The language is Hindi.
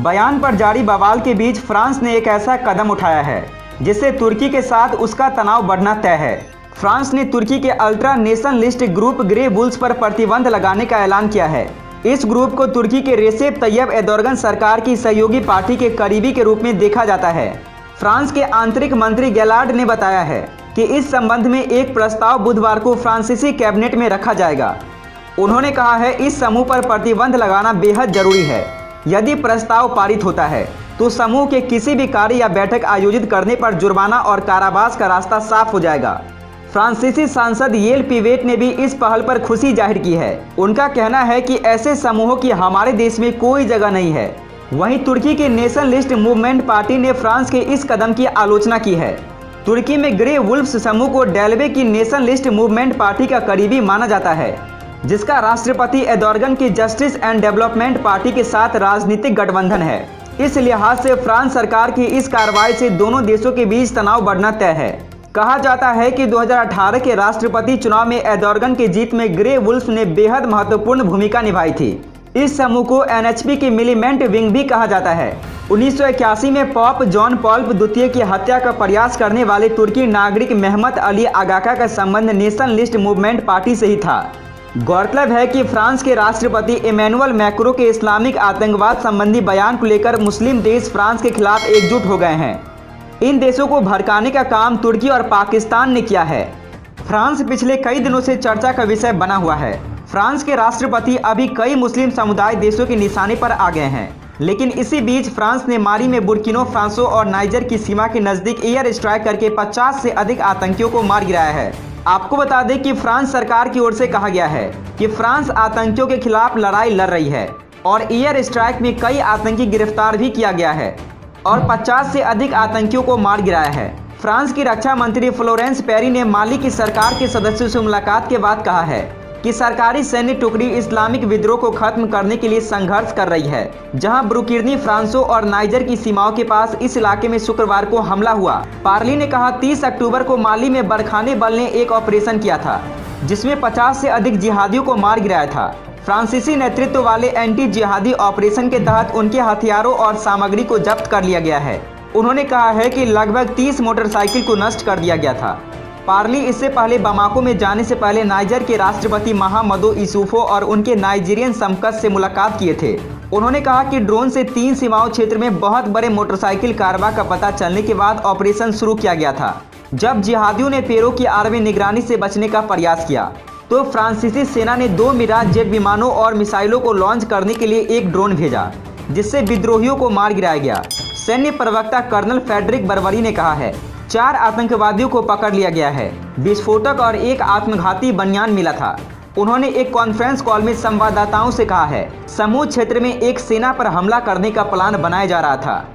बयान पर जारी बवाल के बीच फ्रांस ने एक ऐसा कदम उठाया है जिससे तुर्की के साथ उसका तनाव बढ़ना तय है। फ्रांस ने तुर्की के ultra nationalist group grey Wolves पर प्रतिबंध लगाने का ऐलान किया है। इस ग्रुप को तुर्की के रेसेप तैयब एर्दोगन सरकार की सहयोगी पार्टी के करीबी के रूप में देखा जाता है। फ्रांस के आंतरिक मंत्री गैलार्ड ने बताया है कि इस संबंध में एक प्रस्ताव बुधवार को फ्रांसीसी कैबिनेट में रखा जाएगा। उन्होंने कहा है, इस समूह पर प्रतिबंध लगाना बेहद जरूरी है। यदि प्रस्ताव पारित होता है तो समूह के किसी भी कार्य या बैठक आयोजित करने पर जुर्माना और कारावास का रास्ता साफ हो जाएगा। फ्रांसीसी सांसद येल पिवेट ने भी इस पहल पर खुशी जाहिर की है। उनका कहना है कि ऐसे समूहों की हमारे देश में कोई जगह नहीं है। वहीं तुर्की के नेशनलिस्ट मूवमेंट पार्टी ने फ्रांस के इस कदम की आलोचना की है। तुर्की में ग्रे वुल्फ्स समूह को डेलवे की नेशनलिस्ट मूवमेंट पार्टी का करीबी माना जाता है, जिसका राष्ट्रपति एर्दोगन की जस्टिस एंड डेवलपमेंट पार्टी के साथ राजनीतिक गठबंधन है। इस लिहाज से फ्रांस सरकार की इस कार्रवाई से दोनों देशों के बीच तनाव बढ़ना तय है। कहा जाता है कि 2018 के राष्ट्रपति चुनाव में एर्दोगन की जीत में ग्रे वुल्फ ने बेहद महत्वपूर्ण भूमिका निभाई थी। इस समूह को एनएचपी की मिलिटेंट विंग भी कहा जाता है। 1981 में पोप जॉन पॉल द्वितीय की हत्या का प्रयास करने वाले तुर्की नागरिक मेहमत अली आगाका का संबंध नेशनलिस्ट मूवमेंट पार्टी से ही था। गौरतलब है कि फ्रांस के राष्ट्रपति इमैनुअल मैक्रों के इस्लामिक आतंकवाद संबंधी बयान को लेकर मुस्लिम देश फ्रांस के खिलाफ एकजुट हो गए हैं। इन देशों को भड़काने का काम तुर्की और पाकिस्तान ने किया है। फ्रांस पिछले कई दिनों से चर्चा का विषय बना हुआ है। फ्रांस के राष्ट्रपति अभी कई मुस्लिम समुदाय देशों के निशाने पर आ गए हैं, लेकिन इसी बीच फ्रांस ने माली में बुर्किना फासो और नाइजर की सीमा के नजदीक एयर स्ट्राइक करके 50 से अधिक आतंकियों को मार गिराया है। आपको बता दें कि फ्रांस सरकार की ओर से कहा गया है कि फ्रांस आतंकियों के खिलाफ लड़ाई लड़ रही है और एयर स्ट्राइक में कई आतंकी गिरफ्तार भी किया गया है और 50 से अधिक आतंकियों को मार गिराया है। फ्रांस की रक्षा मंत्री फ्लोरेंस पेरी ने माली की सरकार के सदस्यों से मुलाकात के बाद कहा है कि सरकारी सैन्य टुकड़ी इस्लामिक विद्रोह को खत्म करने के लिए संघर्ष कर रही है। जहां बुर्किना फासो और नाइजर की सीमाओं के पास इस इलाके में शुक्रवार को हमला हुआ। पार्ली ने कहा, 30 अक्टूबर को माली में बरखाने बल ने एक ऑपरेशन किया था जिसमें 50 से अधिक जिहादियों को मार गिराया था। फ्रांसीसी नेतृत्व वाले एंटी जिहादी ऑपरेशन के तहत उनके हथियारों और सामग्री को जब्त कर लिया गया है। उन्होंने कहा है कि लगभग 30 मोटरसाइकिल को नष्ट कर दिया गया था। पार्ली इससे पहले बमाको में जाने से पहले नाइजर के राष्ट्रपति महामदो इसूफो और उनके नाइजीरियन समकक्ष से मुलाकात किए थे। उन्होंने कहा कि ड्रोन से 3 सीमाओं क्षेत्र में बहुत बड़े मोटरसाइकिल कारवा का पता चलने के बाद ऑपरेशन शुरू किया गया था। जब जिहादियों ने पेरो की आर्मी निगरानी से बचने का प्रयास किया तो फ्रांसीसी सेना ने 2 मिराज जेट विमानों और मिसाइलों को लॉन्च करने के लिए एक ड्रोन भेजा, जिससे विद्रोहियों को मार गिराया गया। सैन्य प्रवक्ता कर्नल फेडरिक बर्बरी ने कहा है, 4 आतंकवादियों को पकड़ लिया गया है। विस्फोटक और एक आत्मघाती बनियान मिला था। उन्होंने एक कॉन्फ्रेंस कॉल में संवाददाताओं से कहा है, समूह क्षेत्र में एक सेना पर हमला करने का प्लान बनाया जा रहा था।